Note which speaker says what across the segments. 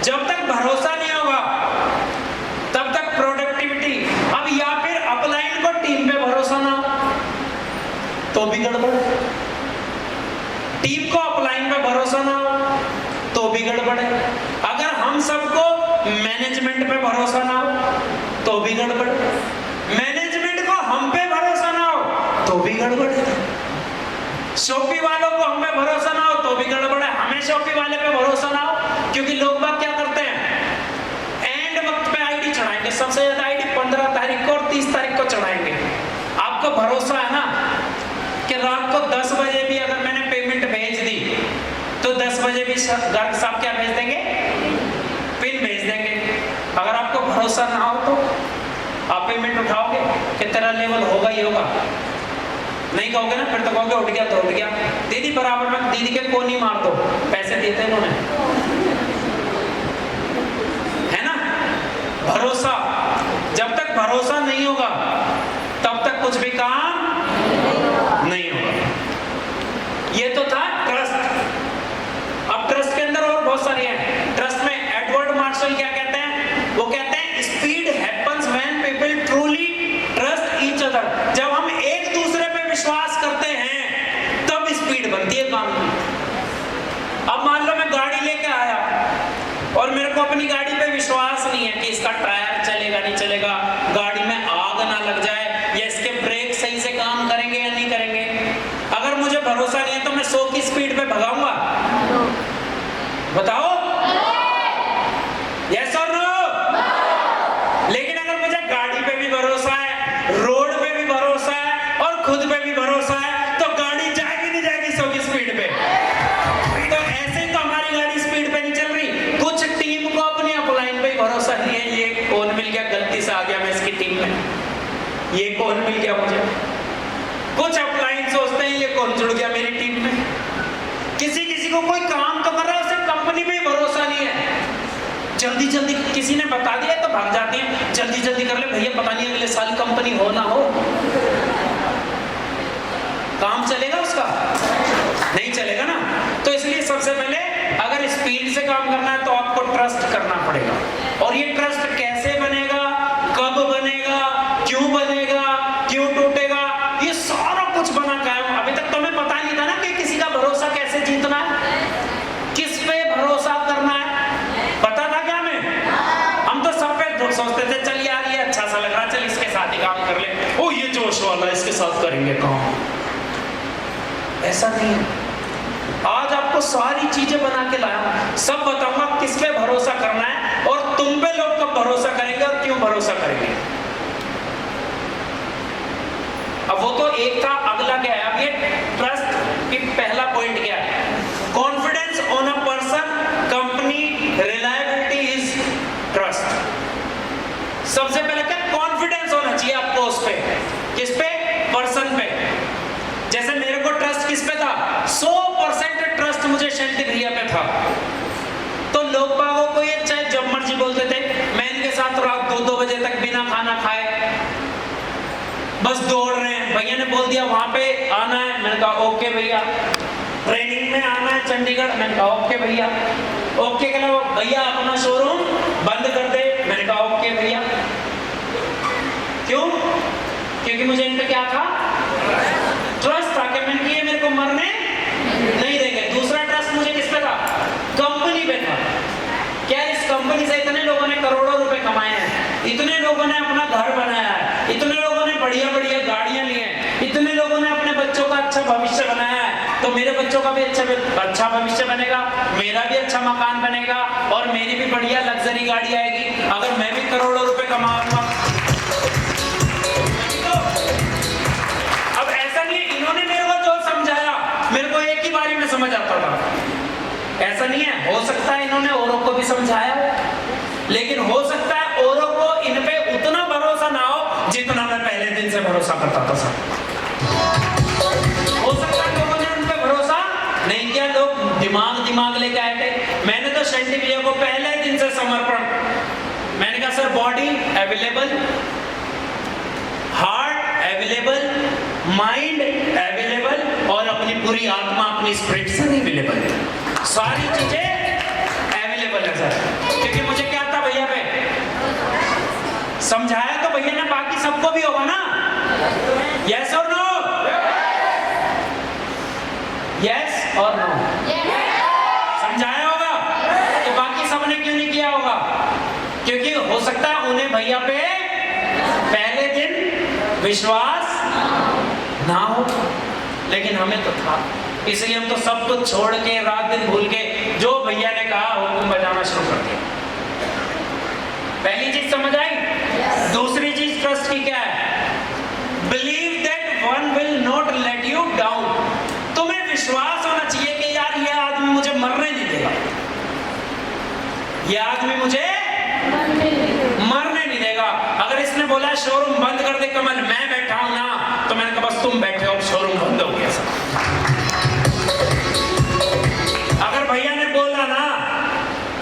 Speaker 1: जब तक भरोसा नहीं होगा तब तक प्रोडक्टिविटी। अब या फिर अपलाइन को टीम पे भरोसा ना हो तो भी गड़बड़ है, टीम को अपलाइन पे भरोसा ना हो तो भी गड़बड़ है, अगर हम सबको मैनेजमेंट पे भरोसा ना हो तो भी गड़बड़ है, मैनेजमेंट को हम पे भरोसा ना हो तो भी गड़बड़ है, शॉपी वालों को हम पे भरोसा ना हो तो भी गड़बड़ है, हमें शॉपी वाले पे भरोसा ना हो। क्योंकि लोग बात क्या करते हैं, एंड वक्त पे आईडी चढ़ाएंगे, सबसे ज्यादा आईडी 15 तारीख को और 30 तारीख को चढ़ाएंगे। आपको भरोसा है ना कि रात को 10 बजे भी अगर मैंने पेमेंट भेज दी तो 10 बजे भी गर्ग साहब क्या भेज देंगे, पिन भेज देंगे। अगर आपको भरोसा ना हो तो आप पेमेंट उठाओगे कि तेरा लेवल होगा ही होगा, नहीं कहोगे ना फिर तो कहोगे उठ गया तो उठ गया। दीदी बराबर में दीदी के कोनी मार दो, पैसे दिए थे इन्होंने, है ना। भरोसा, जब तक भरोसा नहीं होगा तब तक कुछ भी काम नहीं होगा। ये तो था ट्रस्ट। अब ट्रस्ट के अंदर और बहुत सारे हैं। ट्रस्ट में एडवर्ड मार्शल क्या कहते हैं, वो कहते हैं speed happens when people truly trust each other. जब हम एक दूसरे पे विश्वास करते हैं तब स्पीड बनती है काम की। अब मान लो मैं गाड़ी लेके आया और मेरे को अपनी गाड़ी पे विश्वास नहीं है कि इसका टायर चलेगा नहीं चलेगा, गाड़ी में आग ना लग जाए, या इसके ब्रेक सही से काम करेंगे या नहीं करेंगे। अगर मुझे भरोसा नहीं है तो मैं 100 की स्पीड पे भगाऊंगा, बताओ यस और नो। लेकिन अगर मुझे गाड़ी पे भी भरोसा है, रोड पे भी भरोसा है और खुद पे भी भरोसा है तो गाड़ी जाएगी नहीं जाएगी 100 की स्पीड पे। तो ऐसे तो हमारी गाड़ी स्पीड पे नहीं चल रही। कुछ टीम को अपनी अपलाइन पे भरोसा नहीं है, ये कौन मिल गया, गलती से आ गया मैं इसकी टीम में, ये कौन मिल गया मुझे। कुछ अपलाइन सोचते हैं ये कौन जुड़ गया मेरी टीम में। किसी किसी को कोई काम तो कर रहा है, उसे कंपनी पे भरोसा नहीं है, जल्दी जल्दी किसी ने बता दिया तो भाग जाती है, जल्दी जल्दी कर ले भैया, पता नहीं अगले साल कंपनी हो ना हो। काम चलेगा उसका, नहीं चलेगा ना। तो इसलिए सबसे पहले अगर स्पीड से काम करना है तो आपको ट्रस्ट करना पड़ेगा। और ये ट्रस्ट कैसे बनेगा, कब बनेगा, क्यों बनेगा, क्यों टूटेगा, ये सारा कुछ बना कायम। अभी तक तुम्हें पता नहीं था ना कि किसी का भरोसा कैसे जीतना है, किस पे भरोसा करना है, पता था क्या हमें? हम तो सब पे सोचते थे चल यार ये अच्छा सा लग रहा, चल इसके साथ ही काम कर ले, ओ ये जोश वाला इसके साथ करेंगे काम। ऐसा नहीं है। आज आपको सारी चीजें बना के लाया, सब बताऊंगा किस पे भरोसा करना है और तुम पे लोग कब भरोसा करेंगे और क्यों भरोसा करेंगे। अब वो तो एक था, अगला क्या है, अब ये ट्रस्ट की पहला पॉइंट क्या है, confidence on a person, company, reliability is trust. सबसे पहले क्या कॉन्फिडेंस होना चाहिए आपको उस पे, किस पे, पर्सन पे। जैसे मेरे को ट्रस्ट किस पे था, 100% ट्रस्ट मुझे शांति भैया पे था। तो लोग बागों को ये चाहे जब मर्जी बोलते थे, मैं इनके साथ रात 2-2 बजे तक बिना खाना खाए बस दौड़ रहे हैं। भैया ने बोल दिया वहां पे आना है, मैंने कहा ओके भैया। ट्रेनिंग में आना है चंडीगढ़, मैंने कहा ओके भैया। ओके कहना भैया अपना शोरूम बंद कर दे, मैंने कहा ओके भैया। क्यों? क्योंकि मुझे इन पे क्या था, ट्रस्ट था कि मैंने ये मेरे को मरने नहीं देंगे। दूसरा ट्रस्ट मुझे किस पे था, कंपनी पे था। क्या इस कंपनी से इतने लोगों ने करोड़ों रुपए कमाए हैं, इतने लोगों ने अपना घर बनाया है, इतने लोगों ने बढ़िया बढ़िया गाड़ियां ली हैं, इतने लोगों ने अपने बच्चों का अच्छा भविष्य बनाया है, तो मेरे बच्चों का भी अच्छा भविष्य बनेगा, मेरा भी अच्छा मकान बनेगा और मेरी भी बढ़िया लग्जरी गाड़ी आएगी अगर मैं भी करोड़ों रुपए कमाऊंगा। अब ऐसा नहीं, इन्होंने मेरे को जो समझाया मेरे को एक ही बारी में समझ आता था, ऐसा नहीं है। हो सकता है इन्होंने औरों को भी समझाया, लेकिन हो सकता है औरों को इन पे उतना भरोसा ना हो जितना मैं पहले दिन से भरोसा करता था। सर हो सकता है लोगों ने उन पे भरोसा नहीं किया, लोग दिमाग लेके आए थे। मैंने तो शांति भैया को पहले दिन से समर्पण, मैंने कहा sir body available, heart available, mind available और अपनी पूरी आत्मा, अपनी स्पिरिट अवेलेबल, सारी चीजें अवेलेबल है सर। समझाया तो भैया ने बाकी सबको भी होगा ना? यस और नो? यस और नो? समझाया होगा तो बाकी सबने क्यों नहीं किया होगा? क्योंकि हो सकता है उन्हें भैया पे पहले दिन विश्वास ना हो, लेकिन हमें तो था। इसलिए हम तो सब कुछ छोड़ के, रात दिन भूल के, जो भैया ने कहा हुक्म बजाना शुरू कर दिया। पहली चीज समझ आई? दूसरी चीज ट्रस्ट की क्या है? Believe that one will not let you down. तुम्हें विश्वास होना चाहिए कि यार ये आदमी मुझे मरने नहीं देगा, ये आदमी मुझे मरने नहीं देगा। अगर इसने बोला शोरूम बंद कर दे कमल, मैं बैठा हूं ना, तो मैंने कहा बस तुम बैठे हो, शोरूम बंद हो गया सब। अगर भैया ने बोला ना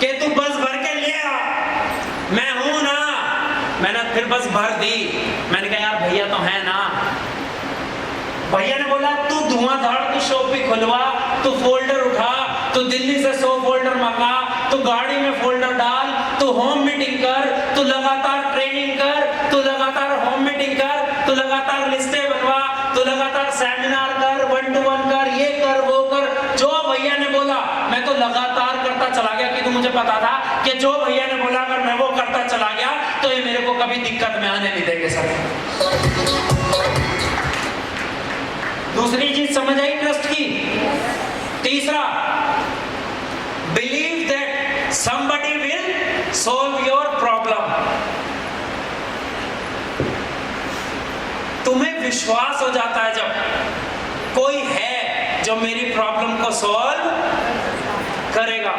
Speaker 1: कि तू बस भर के ले आ, मैं हूं ना, मैंने फिर बस भर दी। मैंने कहा यार भैया तो है ना। भैया ने बोला तू धुआंधार, तू शॉप भी खुलवा, तू फोल्डर उठा, तू दिल्ली से 100 फोल्डर मंगा, तू गाड़ी में फोल्डर डाल, तू होम मीटिंग कर, तू लगातार ट्रेनिंग कर, तू लगातार होम मीटिंग कर, तू लगातार लिस्टें बनवा, तू लगातार सेमिनार कर, 1 to 1 कर, ये कर वो कर। जो भैया ने बोला मैं तो लगातार करता चला गया, क्योंकि मुझे पता था कि जो भैया ने बोला अगर मैं वो करता चला गया तो ये मेरे को कभी दिक्कत में आने नहीं देंगे सर। दूसरी चीज समझ आई ट्रस्ट की? तीसरा, believe that somebody will solve your problem। तुम्हें विश्वास हो जाता है जब कोई है जो मेरी प्रॉब्लम को सॉल्व करेगा,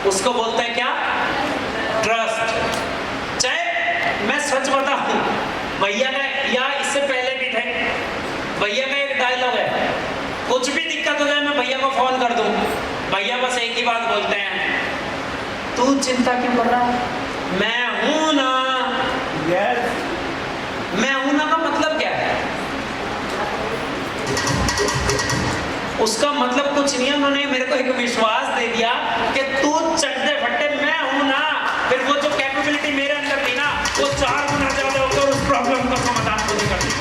Speaker 1: उसको बोलते हैं क्या? ट्रस्ट। चाहे मैं सच बताऊं, भैया का, या इससे पहले भी थे, भैया का एक डायलॉग है, कुछ भी दिक्कत हो जाए मैं भैया को फोन कर दूं, भैया बस एक ही बात बोलते हैं, तू चिंता क्यों कर रहा है, मैं हूं ना। यस, मैं हूं ना का मतलब क्या है? उसका मतलब कुछ नहीं है, उन्होंने मेरे को एक विश्वास दे दिया कि तू चक दे फट्टे, मैं हूं ना। फिर वो जो कैपेबिलिटी मेरे अंदर थी ना, वो 4 गुना ज्यादा होकर उस प्रॉब्लम का समाधान खुद ही कर दी।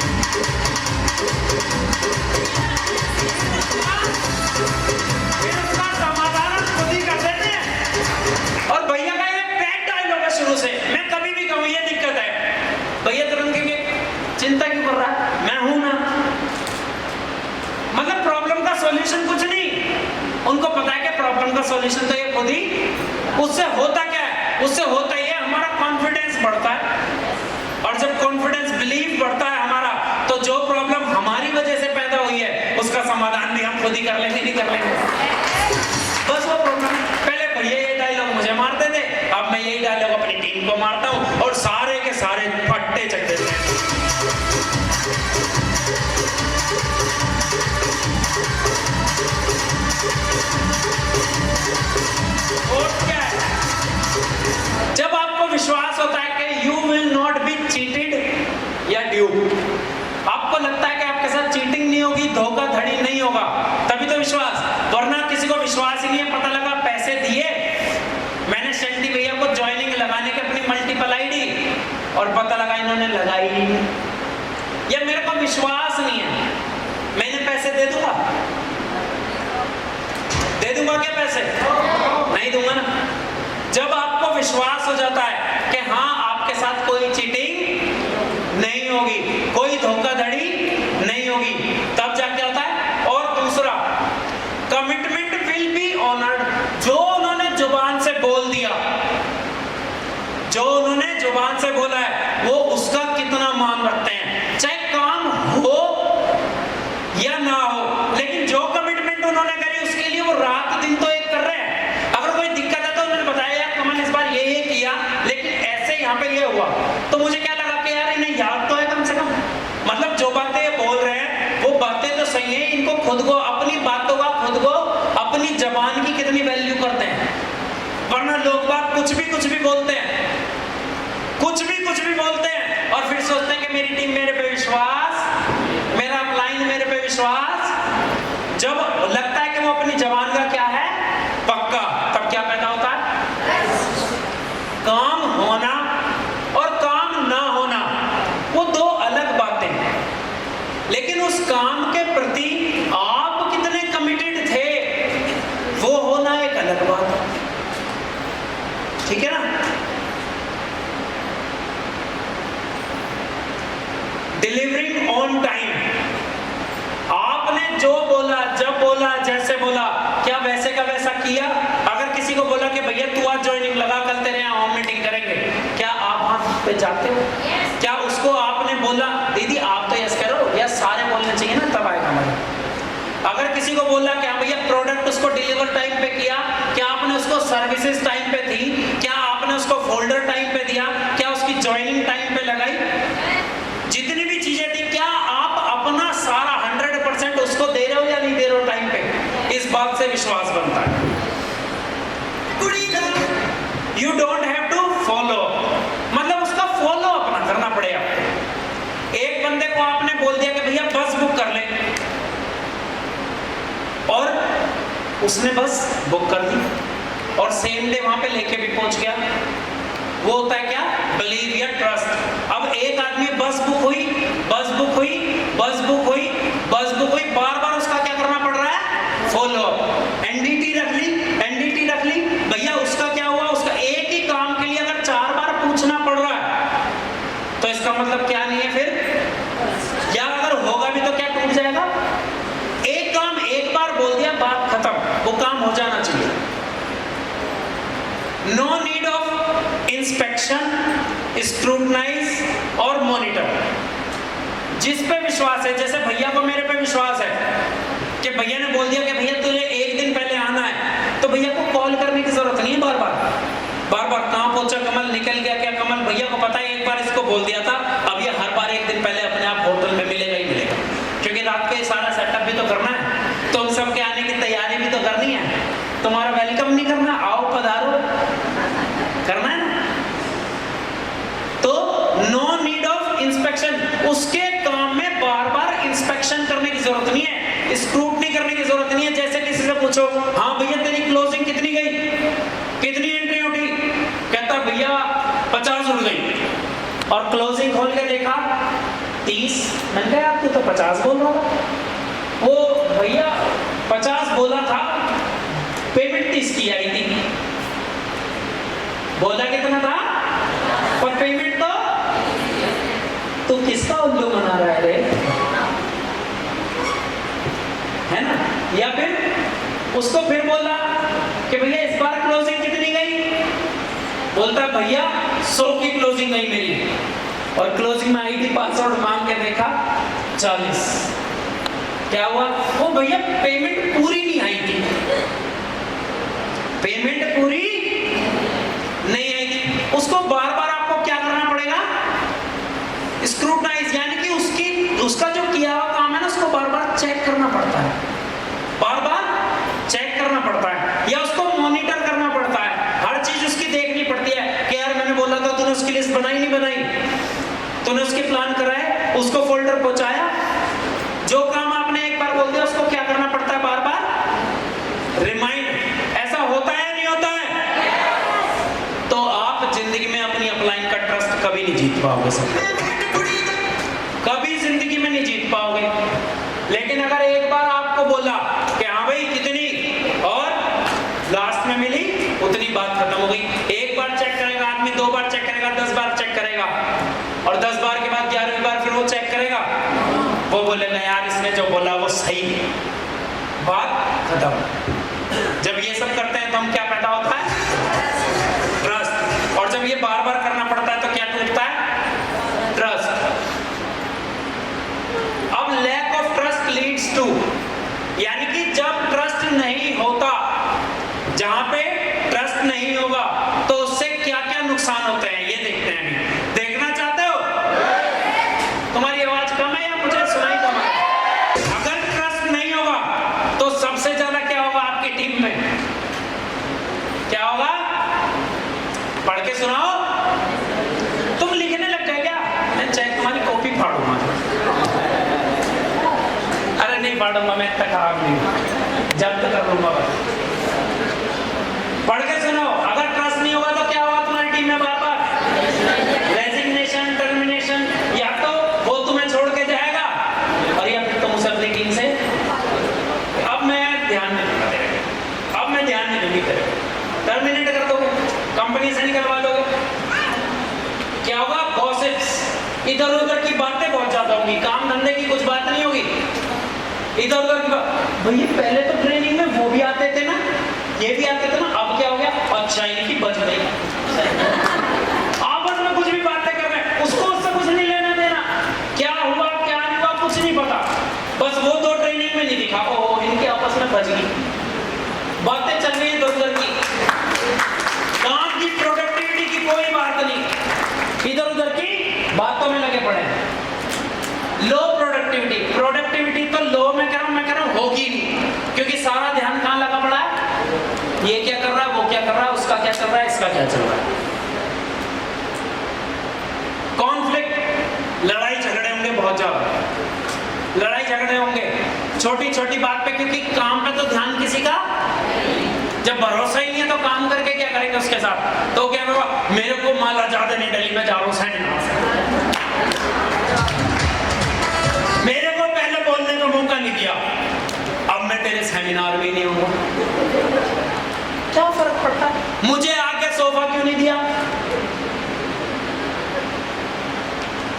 Speaker 1: फिर उसका समाधान खुद ही कर देते हैं। और भैया का ये पेट डायलॉग है शुरू से, मैं कभी भी कहूं ये दिक्कत है, भैया तुरंत कहेंगे चिंता क्यों कर रहा है, मैं हूं ना। मतलब प्रॉब्लम का सॉल्यूशन कुछ नहीं, उनको पता है कि प्रॉब्लम का सॉल्यूशन तो ये खुद ही। उससे होता क्या है? उससे होता ये हमारा कॉन्फिडेंस बढ़ता है, और जब कॉन्फिडेंस, बिलीव बढ़ता है हमारा, तो जो प्रॉब्लम हमारी वजह से पैदा हुई है उसका समाधान भी हम खुद ही कर लेंगे, नहीं कर लेंगे। बस वो प्रॉब्लम, पहले भैया ये डायलॉग मुझे मारते थे, अब मैं यही डायलॉग अपनी टीम को मारता हूं, और सारे के सारे फट्टे चक देते हैं। और क्या है? जब आपको विश्वास होता है कि you will not be cheated या ड्यूप, आपको लगता है कि आपके साथ चीटिंग नहीं होगी, धोखाधड़ी नहीं होगा, तभी तो विश्वास। वरना किसी को विश्वास ही नहीं है। पता लगा पैसे दिए, मैंने शंटी भैया को ज्वाइनिंग लगाने के अपनी मल्टीपल आईडी, और पता लगा इन्होंने लगाई नहीं, या मेरे को विश्वास नहीं है, मैंने पैसे दे दूंगा क्या पैसे? नहीं दूंगा ना। जब आपको विश्वास हो जाता है कि हाँ आपके साथ कोई चीटिंग नहीं होगी, कोई धोखाधड़ी नहीं होगी, तब जाके होता है। और दूसरा, कमिटमेंट विल बी ऑनर्ड। जो उन्होंने जुबान से बोल दिया, जो उन्होंने जुबान से बोला है, वो उसका कितना मान रखते हैं, चाहे काम हो या ना हो। लेकिन जो कमिटमेंट उन्होंने करी उसके लिए वो रात दिन तो एक कर रहे हैं। अगर कोई दिक्कत है तो उन्होंने बताया यार कमल इस बार ये किया, लेकिन ऐसे यहाँ पे ये हुआ, तो मुझे क्या लगा कि यार इन्हें याद तो है कम से कम। मतलब जो बातें ये बोल रहे हैं वो बातें तो सही है, इनको खुद को, अपनी बातों का खुद को, अपनी जबान की कितनी वैल्यू करते हैं। वरना लोग बात कुछ भी बोलते हैं, कुछ भी बोलते हैं, और फिर सोचते हैं कि मेरी टीम मेरे पे विश्वास, मेरा अपलाइन मेरे पे विश्वास। जब लगता है कि वो अपनी जबान का क्या है, पक्का, तब क्या पैदा होता है? काम होना और काम ना होना ऑन टाइम। आपने जो बोला, जब बोला, जैसे बोला, क्या वैसे का वैसा किया? अगर किसी को बोला कि भैया तू आज ज्वाइनिंग लगा, कल तेरे यहाँ होम मीटिंग करेंगे, क्या आप वहां पे जाते हो? क्या उसको आपने बोला दीदी आप तो यस करो, यस सारे बोलने चाहिए ना, तब आएगा मजा। अगर किसी को बोला क्या भैया प्रोडक्ट उसको डिलीवर टाइम पे किया, क्या आपने उसको सर्विसेज टाइम पे थी, क्या आपने उसको फोल्डर टाइम पे दिया, क्या उसकी ज्वाइनिंग टाइम पे लगाई, जितनी भी चीजें थी, क्या आप अपना सारा 100% उसको दे रहे हो या नहीं दे रहे हो टाइम पे? इस बात से विश्वास बनता है। You don't have to follow, मतलब उसका फॉलो अपना करना पड़ेगा। एक बंदे को आपने बोल दिया कि भैया बस बुक कर ले, और उसने बस बुक कर दी और सेम डे वहां पे लेके भी पहुंच गया। वो होता है क्या? बिलीव या ट्रस्ट। अब एक आदमी बस बुक हुई, बस बुक हुई, बस बुक हुई, बस बुक हुई, बार बार उसका क्या करना पड़ रहा है? फॉलो। एनडीटी रख ली, एनडीटी रख ली, भैया उसका क्या हुआ? उसका एक ही काम के लिए अगर 4 बार पूछना पड़ रहा है तो इसका मतलब क्या नहीं है फिर? या अगर होगा भी तो क्या टूट जाएगा? एक काम एक बार बोल दिया, बात खत्म, वो काम हो जाना चाहिए। No need of inspection, scrutinise और मॉनिटर। जिस पे विश्वास है, जैसे भैया को मेरे पे विश्वास है कि भैया ने बोल दिया कि भैया तुझे एक दिन पहले आना है, तो भैया को कॉल करने की जरूरत नहीं है बार बार कहाँ पहुंचा कमल, निकल गया क्या कमल? भैया को पता है एक बार इसको बोल दिया था, अब ये हर बार एक दिन पहले अपने आप होटल में मिलेगा ही मिलेगा, क्योंकि रात को सारा सेटअप भी तो करना है, तो उन सबके आने की तैयारी भी तो करनी है, तुम्हारा वेलकम नहीं करना, आओ पधारो, करना है ना। तो नो नीड ऑफ इंस्पेक्शन, उसके काम में बार बार इंस्पेक्शन करने की जरूरत नहीं है, स्क्रूटनी करने की जरूरत नहीं है। जैसे किसी से पूछो, हाँ भैया तेरी क्लोजिंग कितनी गई, कितनी एंट्री उठी? कहता भैया 50 उठ गई, और क्लोजिंग खोल के देखा 30। मैंने कहा आप तो 50 बोल रहा हो। वो भैया 50 बोला था, पेमेंट 30 की आई थी। बोला कितना था और पेमेंट तो किसका उल्लू बना रहा है रे? है ना? या फिर उसको फिर बोला कि भैया इस बार क्लोजिंग कितनी गई? बोलता भैया 100 की क्लोजिंग गई मेरी, और क्लोजिंग में आई थी 500, मांग के देखा 40। क्या हुआ? वो भैया पेमेंट पूरी नहीं आई थी, पेमेंट पूरी नहीं आई थी। उसको बार बार आपको क्या करना पड़ेगा? स्क्रूटनाइज, यानी कि उसका जो किया हुआ काम है ना, उसको बार बार चेक करना पड़ता है, बार बार चेक करना पड़ता है, या उसको मॉनिटर करना पड़ता है। हर चीज उसकी देखनी पड़ती है कि यार मैंने बोला था, तूने उसकी लिस्ट बनाई नहीं बनाई, तूने उसकी प्लान कराया, उसको फोल्डर पहुंचाया। जो काम आपने एक बार बोल दिया उसको क्या करना पड़ता है? बार बार रिमाइंड। ऐसा होता है नहीं होता है? तो आप जिंदगी में अपनी अपलाइन का ट्रस्ट कभी नहीं जीत पाओगे सब, कभी जिंदगी में नहीं जीत पाओगे। लेकिन अगर एक बार आपको बोला कि हाँ भाई कितनी, और लास्ट में मिली उतनी, बात खत्म हो गई। एक बार चेक करेगा आदमी, 2 बार चेक करेगा, 10 बार चेक करेगा, और 10 बार के बाद 11वीं बार फिर वो चेक करेगा, वो बोलेगा यार इसने जो बोला वो सही है, बात खत्म। जब ये सब करते हैं तो हम क्या पैदा होता है? ट्रस्ट। और जब ये बार बार करना पड़ता है तो क्या टूटता है? ट्रस्ट। अब lack of trust leads to, यानी कि जब ट्रस्ट नहीं होता, जहां पे ट्रस्ट नहीं होगा तो उससे क्या क्या नुकसान होते हैं ये देखते हैं। अभी देखना चाहते हो? तुम्हारी आवाज कम है या मुझे सुनाई कम है? अगर ट्रस्ट नहीं होगा तो सबसे ज्यादा क्या होगा आपकी टीम में? क्या होगा? पढ़ के सुनाओ। तुम लिखने लग गए क्या? मैं चेक तुम्हारी कॉपी फाड़ूंगा। अरे नहीं फाड़ूंगा, मैं इतना खराब नहीं, जब्त कर लूंगा। पढ़ के सुनो। अगर ट्रस्ट नहीं होगा तो क्या होगा तुम्हारी टीम में? बार बार रेजिग्नेशन, टर्मिनेशन, या तो वो तुम्हें छोड़ के जाएगा और या फिर तुम उस अपनी टीम से, अब मैं ध्यान नहीं दूंगा तेरे पे, अब मैं ध्यान नहीं दूंगी तेरे पे, टर्मिनेट कर दोगे, कंपनी से निकलवा दोगे। क्या होगा? गॉसिप्स, इधर उधर की बातें बहुत ज्यादा होंगी, काम धंधे की कुछ बात नहीं होगी, इधर उधर की बात। भैया पहले तो ट्रेनिंग में वो भी आते थे ना, ये भी आते थे ना, अब क्या हो गया? अच्छा इनकी बच गई। आपस में कुछ भी बातें कर रहे हैं, उसको उससे कुछ नहीं लेना देना, क्या हुआ क्या नहीं हुआ कुछ नहीं पता, बस वो दो ट्रेनिंग में नहीं दिखा, ओ इनके आपस में बच गई, बातें चल रही है इधर उधर की, काम की प्रोडक्टिविटी की कोई बात नहीं, इधर उधर की बातों में लगे पड़े हैं। लो प्रोडक्टिविटी, प्रोडक्टिविटी तो लो मैं कह रहा हूं होगी नहीं, क्योंकि सारा ध्यान कहां लगा पड़ा है? ये क्या कर रहा है, वो क्या कर रहा है, उसका क्या चल रहा है, इसका क्या चल रहा है। कॉन्फ्लिक्ट, लड़ाई झगड़े होंगे बहुत ज्यादा, लड़ाई झगड़े होंगे छोटी छोटी बात पे, क्योंकि काम पे तो ध्यान किसी का, जब भरोसा ही नहीं है तो काम करके क्या करेंगे उसके साथ? तो क्या होगा, मेरे को माल आजाद नहीं, दिल्ली में जा रहा हूं सेमिनार, मेरे को पहले बोलने का मौका नहीं दिया, अब मैं तेरे सेमिनार में नहीं हूँ, क्या फर्क पड़ता? मुझे आके सोफा क्यों नहीं दिया?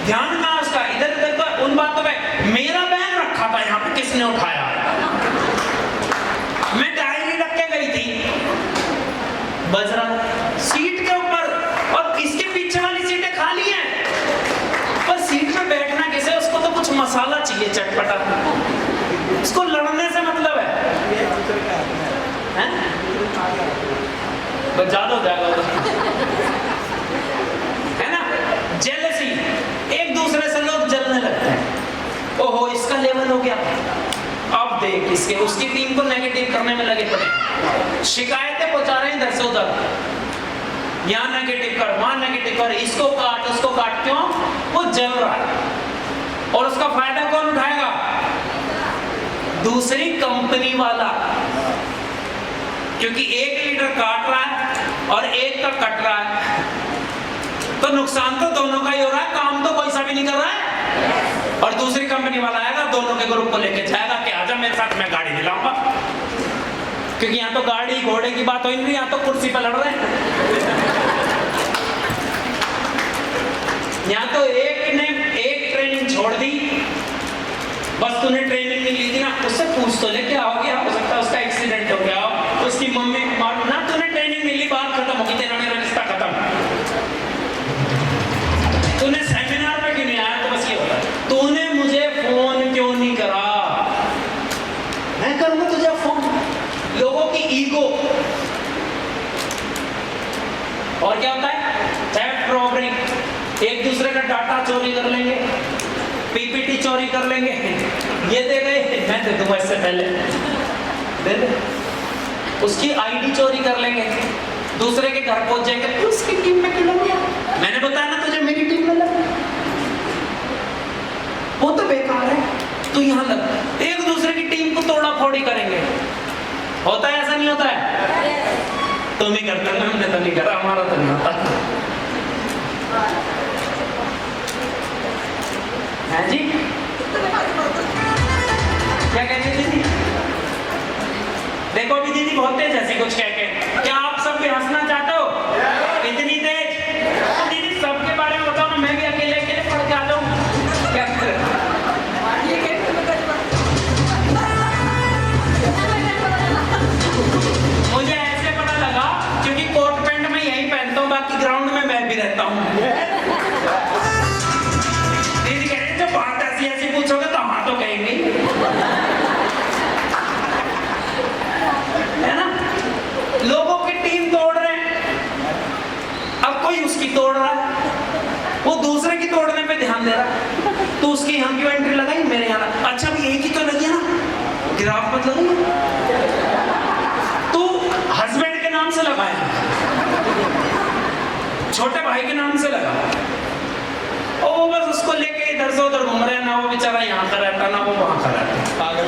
Speaker 1: ध्यान कहां उसका? इधर उधर का उन बातों पे। मेरा बैग रखा था यहाँ पे, किसने उठाया? मैं डायरी रख के गई थी, बज रहा सीट के ऊपर, और इसके पीछे वाली सीटें खाली हैं, पर सीट पे बैठना कैसे? उसको तो कुछ मसाला चाहिए चटपटा, उसको लड़ने से मतलब है? बस ज्यादा हो जाएगा है ना? जेलसी, एक दूसरे से लोग जलने लगते हैं, ओहो इसका लेवल हो गया, अब देख इसके, उसकी टीम को नेगेटिव करने में लगे पड़े, शिकायतें पहुंचा रहे हैं इधर से उधर, यहाँ नेगेटिव कर, वहां नेगेटिव कर, इसको काट उसको काट, क्यों? वो जल रहा है, और उसका फायदा कौन उठाएगा? दूसरी कंपनी वाला, क्योंकि एक लीडर काट रहा है और एक का कट रहा है, तो नुकसान तो दोनों का ही हो रहा है, काम तो कोई सा भी नहीं कर रहा है। और दूसरी कंपनी वाला आएगा, दोनों के ग्रुप को लेके जाएगा कि आजा मेरे साथ, मैं गाड़ी दिलाऊंगा, क्योंकि यहाँ तो गाड़ी घोड़े की बात हो ही नहीं, यहाँ तो कुर्सी पर लड़ रहे हैं। यहाँ तो एक ने एक ट्रेनिंग छोड़ दी, बस तूने ट्रेनिंग नहीं ली थी ना, उससे पूछ तो ले क्या हो गया, हो सकता है उसका एक्सीडेंट हो गया, उसकी मम्मी मालूम ना, तूने ट्रेनिंग नहीं ली, बात खत्म होगी, तेरा मेरा रिश्ता खत्म। तूने सेमिनार में क्यों नहीं आया? तो बस ये होता है, तूने मुझे फोन क्यों नहीं करा? मैं करूंगा तुझे फोन। लोगों की ईगो, और क्या होता है? थेफ्ट, रॉबरी, एक दूसरे का डाटा चोरी कर लेंगे, पीपीटी चोरी कर लेंगे, ये दे गए मैं दे दूंगा इससे पहले, दे दे, उसकी आईडी चोरी कर लेंगे, दूसरे के घर पहुंच जाएंगे, तू उसकी टीम में क्यों लग गया? मैंने बताया ना तुझे मेरी टीम में लग, वो तो बेकार है, तू यहाँ लग, एक दूसरे की टीम को तोड़ा फोड़ी करेंगे। होता है ऐसा नहीं होता है? तुम ही करते हो, हमने तो नहीं करा, हमारा तो नहीं होता है जी। क्या कहती दीदी? देखो अभी दीदी बहुत तेज ऐसी कुछ कह के, क्या आप सब भी हंसना चाहते हो? इतनी तेज? तो दीदी सबके बारे में बताओ ना, मैं भी अकेले अकेले पढ़ के आ जाऊं, क्या करें? मुझे ऐसे पता लगा क्योंकि कोट पैंट में यही पहनता हूँ, बाकी ग्राउंड में मैं भी रहता हूँ। दीदी कह रहे जब बात ऐसी ऐसी पूछोगे तो हाँ तो कहेंगे, है ना? लोगों की टीम तोड़ रहे हैं, अब कोई उसकी तोड़ रहा है, वो दूसरे की तोड़ने पे ध्यान दे रहा है, तो उसकी यहाँ क्यों एंट्री लगाई, मेरे यहाँ? अच्छा भी एक ही तो लगी है ना, गिराफ मत लगाई, तू हस्बैंड के नाम से लगाया, छोटे भाई के नाम से लगा, और वो बस उसको लेके इधर से उधर घूम रहे हैं, ना वो बेचारा यहाँ का रहता ना वो वहां का रहता, पागल।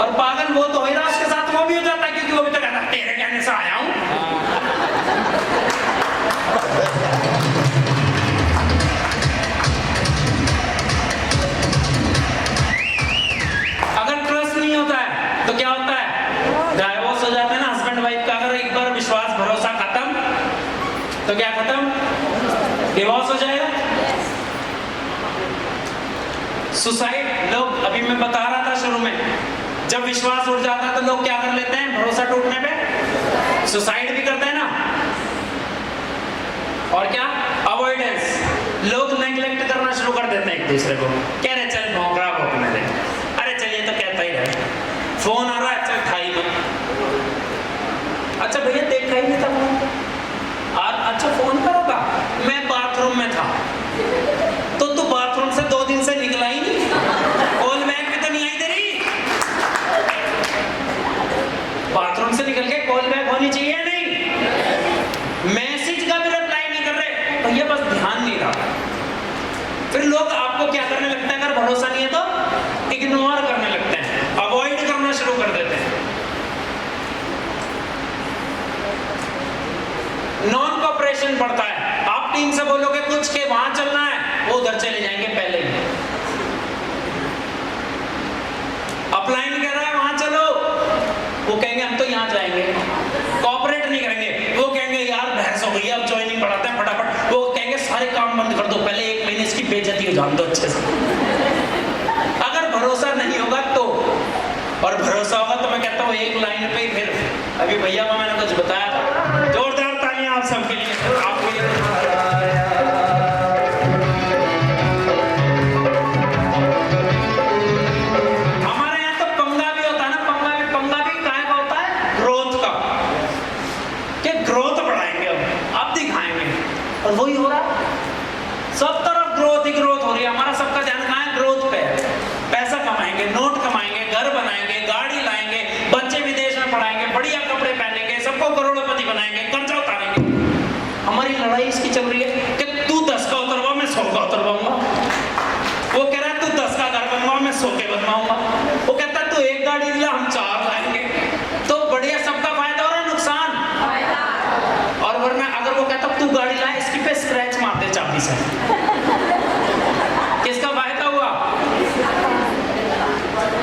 Speaker 1: और पागल वो तो हो ही रहा, उसके साथ वो भी हो जाता है, क्योंकि वो भी तो कहता तेरे कहने से आया हूं। अगर ट्रस्ट नहीं होता है तो क्या होता है? डाइवोर्स हो जाता है ना हस्बैंड वाइफ का। अगर एक बार विश्वास भरोसा खत्म तो क्या खत्म? डिवोर्स हो जाएगा। सुसाइड, लोग अभी मैं बता रहा था शुरू में, जब विश्वास उठ जाता है तो लोग क्या कर लेते हैं, भरोसा टूटने पे सुसाइड भी करते हैं ना। और क्या, अवॉइडेंस, लोग नेग्लेक्ट करना शुरू कर देते हैं एक दूसरे को, कह रहे चल भौंक रहा भौंकने दे, अरे चलिए तो कहता ही रहे, फोन आ रहा है चल खाई मत, अच्छा भैया देखा ही नहीं था फोन, अच्छा फोन करा था, मैं बाथरूम में था, तो तू बाथरूम से 2 दिन से निकला ही नहीं, कॉल बैक भी तो नहीं आई तेरी, बाथरूम से निकल के कॉल बैक होनी चाहिए नहीं, मैसेज का भी रिप्लाई नहीं कर रहे भैया, बस ध्यान नहीं रहा। फिर लोग आपको क्या करने लगते हैं, अगर भरोसा नहीं है तो इग्नोर करने लगते हैं, अवॉइड करना शुरू कर देते हैं। नॉन कोऑपरेशन बढ़ता है, आप टीम से बोलोगे कुछ के वहां चलना है, वो उधर चले जाएंगे पहले ही। अपलाइन कह रहा है वहां चलो, वो कहेंगे हम तो यहाँ जाएंगे, कोऑपरेट नहीं करेंगे, वो कहेंगे यार बहस हो गई अब ज्वाइनिंग बढ़ाते हैं फटाफट, वो कहेंगे सारे काम बंद कर दो, पहले 1 महीने इसकी बेइज्जती हो जान दो अच्छे से। अगर भरोसा नहीं होगा तो, और भरोसा होगा तो मैं कहता हूँ एक लाइन पे ही, फिर अभी भैया को मैंने कुछ बताया था, जोरदार तालियां आप सबके लिए, आपके लिए। हमारे यहाँ तो पंगा भी होता है ना, पंगा भी काहे का होता है, ग्रोथ का, कि ग्रोथ बढ़ाएंगे अब दिखाएंगे, और वही हो रहा, सब तरफ ग्रोथ ही ग्रोथ हो रही है, हमारा सबका ध्यान कहाँ है, ग्रोथ पे है, पैसा कमाएंगे, नोट कमाएंगे, घर बनाएंगे, गाड़ी लाएंगे, बच्चे विदेश में पढ़ाएंगे, बढ़िया कपड़े पहनेंगे, सबको करोड़पति बनाएंगे, कर्जा उतारेंगे। हमारी लड़ाई इसकी चल रही है कि तू 10 का उतरवा, मैं 100 का उतरवाऊंगा, वो कह रहा है तू 10 का घर बनवा, मैं 100 के बनवाऊंगा, वो कहता है तू 1 गाड़ी दिला, हम 4 लाएंगे, तो बढ़िया, सबका फायदा हो रहा है, नुकसान, और वरना अगर वो कहता तू गाड़ी ला, इसकी पे स्क्रैच मार दे चाबी से, किसका फायदा हुआ,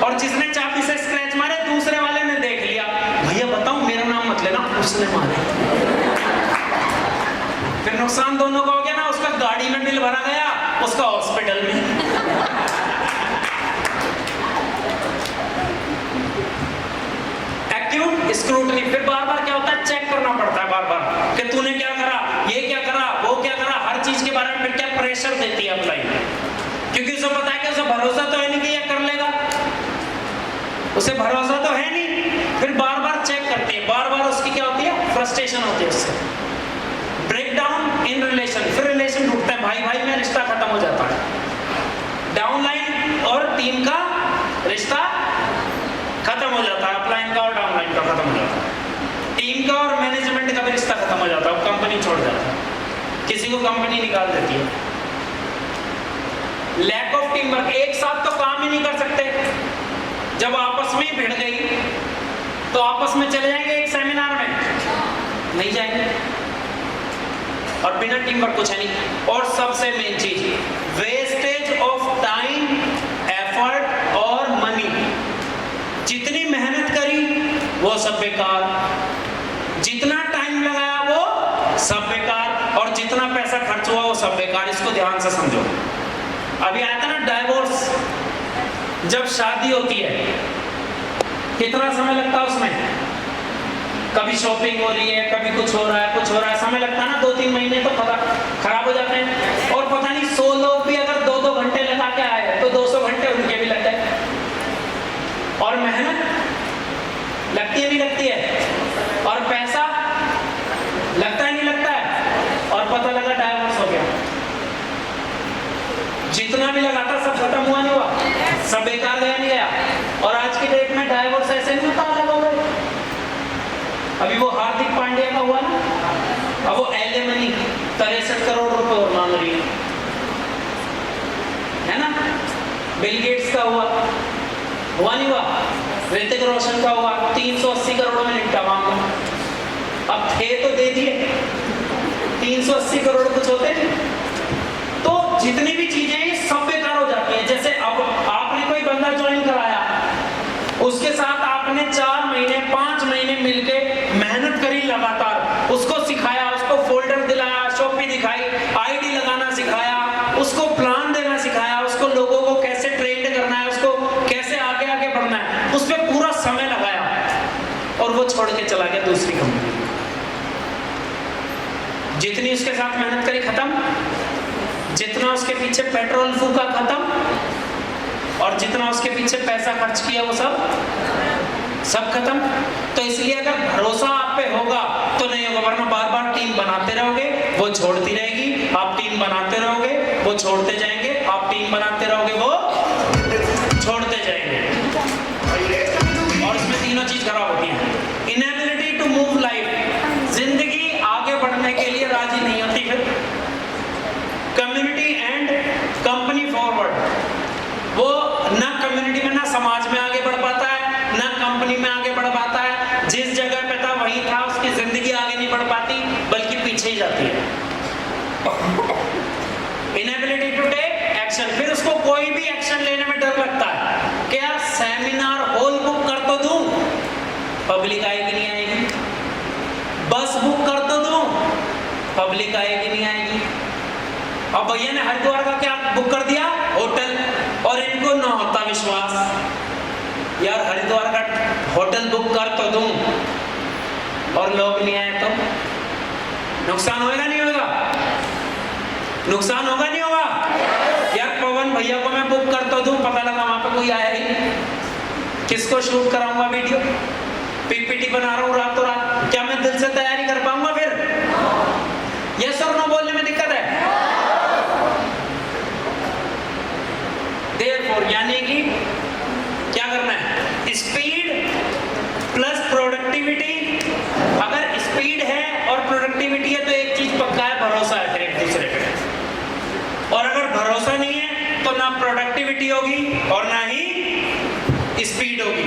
Speaker 1: और जिसने चाबी से स्क्रैच मारे दूसरे वाले ने देख लिया, भैया बताऊं मेरा नाम मत लेना, उसने मारे, फिर नुकसान दोनों का हो गया ना, उसका गाड़ी में बिल भरा गया, उसका हॉस्पिटल में। एक्यूट स्क्रूटनी, फिर बार बार क्या होता है, चेक करना पड़ता है बार बार कि तूने क्या करा, ये क्या करा, वो क्या करा, हर चीज के बारे में फिर क्या प्रेशर देती है अप्लाई, क्योंकि उसे पता है कि उसे भरोसा तो है नहीं कि ये कर लेगा, उसे भरोसा तो है नहीं, फिर बार बार चेक करती है, बार बार उसकी क्या होती है, फ्रस्ट्रेशन होती है उससे। ब्रेक डाउन इन रिलेशन, फिर रिलेशन टूटता है, भाई भाई में रिश्ता खत्म हो जाता है, डाउनलाइन और टीम का रिश्ता खत्म हो जाता है, अपलाइन का और डाउनलाइन का खत्म हो जाता है, टीम का और मैनेजमेंट का भी रिश्ता खत्म हो जाता है, वो कंपनी छोड़ जाता है, किसी को कंपनी निकाल देती है। लैक ऑफ टीम वर्क, एक साथ तो काम ही नहीं कर सकते, जब आपस में ही भिड़ गई तो आपस में चले जाएंगे एक सेमिनार में, नहीं जाएंगे, और बिना टीम वर्क कुछ है नहीं। और सबसे मेन चीज, वेस्टेज ऑफ टाइम, एफर्ट और मनी, जितनी मेहनत करी वो सब बेकार, जितना टाइम लगाया वो सब बेकार, और जितना पैसा खर्च हुआ वो सब बेकार, इसको ध्यान से समझो। अभी आया था ना डाइवोर्स, जब शादी होती है कितना समय लगता है उसमें, कभी शॉपिंग हो रही है, कभी कुछ हो रहा है, समय लगता है ना, 2-3 महीने तो खराब हो जाते हैं, और पता नहीं 100 लोग भी अगर 2-2 घंटे लगा के आए तो 200 घंटे उनके भी लग गए, और मेहनत लगती है नहीं लगती है, और पैसा लगता है नहीं लगता है, और पता लगा डाइवोर्स हो गया, जितना भी लगा था सब खत्म हुआ नहीं हुआ, सब बेकार गया नहीं गया। और आज की डेट में डाइवोर्स ऐसे नहीं होता, अलग हो गए, अभी वो हार्दिक पांड्या का हुआ ना, अब वो एलिमनी 63 करोड़ रुपए और मांग रही है ना, बिल गेट्स का हुआ नहीं हुआ, ऋतिक रोशन का हुआ, 380 करोड़ में निपटा मामला, अब थे तो दे दिए, 380 करोड़ कुछ होते हैं, तो जितनी भी चीजें हैं सब बेकार हो जाती है। जैसे अब आपने कोई बंदा ज्वाइन कराया, उसके साथ आपने 4 महीने 5 महीने मिलके मेहनत करी लगातार, उसको सिखाया, उसको फोल्डर दिलाया, शॉपी दिखाई, आईडी लगाना सिखाया, उसको प्लान देना सिखाया, उसको लोगों को कैसे ट्रेन जितनी उसके साथ मेहनत करी खत्म, जितना उसके पीछे पेट्रोल फूका खत्म, और जितना उसके पीछे पैसा खर्च किया वो सब खत्म। तो इसलिए अगर भरोसा आप पे होगा तो नहीं होगा, वरना बार बार टीम बनाते रहोगे वो छोड़ती रहेगी, आप टीम बनाते रहोगे वो छोड़ते जाएंगे, आप टीम बनाते रहोगे वो छोड़ते जाएंगे, और इसमें तीनों चीज खराब होती हैं। इनएबिलिटी टू मूव लाइफ, जिंदगी आगे बढ़ने के लिए राजी नहीं होती। फिर कम्युनिटी एंड कंपनी फॉरवर्ड, वो ना कम्युनिटी में ना समाज में आगे बढ़ पाता है, ना कंपनी में आगे बढ़ पाता है, जिस जगह पे था वहीं था, उसकी जिंदगी आगे नहीं बढ़ पाती बल्कि पीछे ही जाती है। इनएबिलिटी टू टेक एक्शन, फिर उसको कोई भी एक्शन लेने में डर लगता है कि यार सेमिनार हॉल बुक कर तो दूं, पब्लिक आएगी नहीं आएगी, बस बुक कर तो दूं, पब्लिक आएगी नहीं आएगी। अब भैया ने हरिद्वार का क्या बुक कर दिया, होटल, और इनको ना होता विश्वास, यार हरिद्वार का होटल बुक कर तो दूं और लोग नहीं आए तो नुकसान होएगा नहीं होगा, नुकसान होगा नहीं होगा। यार पवन भैया को मैं बुक कर तो दूं, पता लगा वहां पे कोई आया ही नहीं, किसको शूट कराऊंगा वीडियो, पीपीटी बना रहा हूं रातों रात, क्या मैं दिल से तैयारी कर पाऊंगा? फिर यस और नो बोलने में दिक्कत है। देयरफॉर यानी कि क्या करना है, स्पीड प्लस प्रोडक्टिविटी। अगर स्पीड है और प्रोडक्टिविटी है तो एक चीज पक्का है, भरोसा है फिर एक दूसरे पे, और अगर भरोसा नहीं है तो ना प्रोडक्टिविटी होगी और ना ही स्पीड होगी।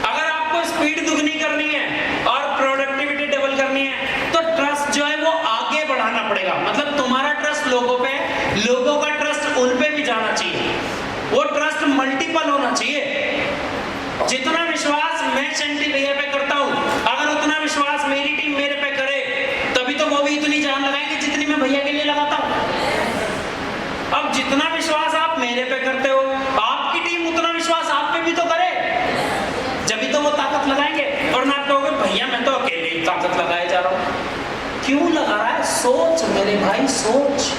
Speaker 1: अगर आपको स्पीड दुगनी करनी है और प्रोडक्टिविटी डबल करनी है तो ट्रस्ट जो है वो आगे बढ़ाना पड़ेगा। मतलब तुम्हारा ट्रस्ट लोगों पे, लोगों का ट्रस्ट उन पे भी जाना चाहिए, वो ट्रस्ट मल्टीपल होना चाहिए। जितना विश्वास मैं शंटी भैया पे करता हूं, अगर उतना विश्वास मेरी टीम मेरे पे करे तभी तो वो भी इतनी जान लगाएंगे जितनी मैं भैया के लिए लगाता हूं। अब जितना विश्वास आप मेरे पे करते हो, आपकी टीम उतना विश्वास आप पे भी तो करे, जब तो वो ताकत लगाएंगे। और ना कहोगे भैया मैं तो अकेले ही ताकत लगाए जा रहा हूं, क्यों लगा रहा है? सोच मेरे भाई, सोच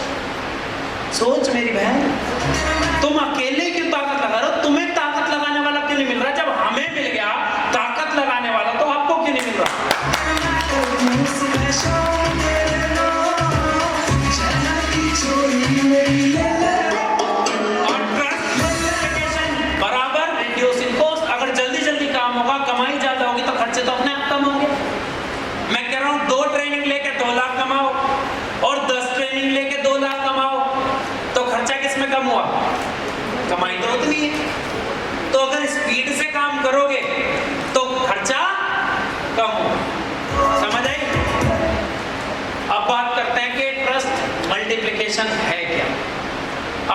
Speaker 1: सोच मेरी बहन, तुम अकेले क्यों ताकत लगा रहे हो? तुम्हें ताकत लगाने वाला क्यों नहीं मिल रहा? जब हमें मिल गया ताकत लगाने वाला तो आपको क्यों नहीं मिल रहा? और ट्रस्ट बराबर रिड्यूसिंग कॉस्ट। अगर जल्दी जल्दी काम होगा, कमाई ज्यादा होगी तो खर्चे तो अपने आप कम होंगे। मैं कह रहा हूं 2 ट्रेनिंग लेके 2 लाख कमाओ और 10 ट्रेनिंग लेके 2 लाख कमाओ, तो खर्चा किसमें कम हुआ? कमाई तो उतनी है। तो अगर स्पीड से काम करोगे तो खर्चा कम होगा। समझ आई? अब बात करते हैं कि ट्रस्ट मल्टीप्लिकेशन है क्या।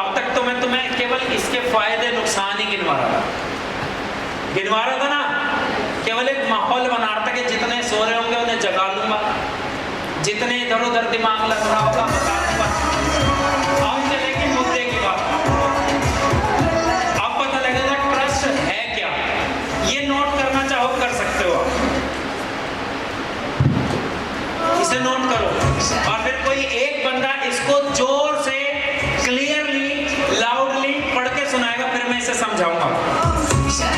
Speaker 1: अब तक तो मैं तुम्हें केवल इसके फायदे नुकसान ही गिनवा रहा था ना, केवल एक माहौल बना रहा था कि जितने सो रहे होंगे उन्हें जगा लूंगा, जितने इधर उधर दिमाग लग रहा होगा बता दूंगा। अब चलेगी मुद्दे की बात, अब पता लगेगा ट्रस्ट है क्या। ये नोट करना चाहो कर सकते हो, इसे नोट करो और फिर कोई एक बंदा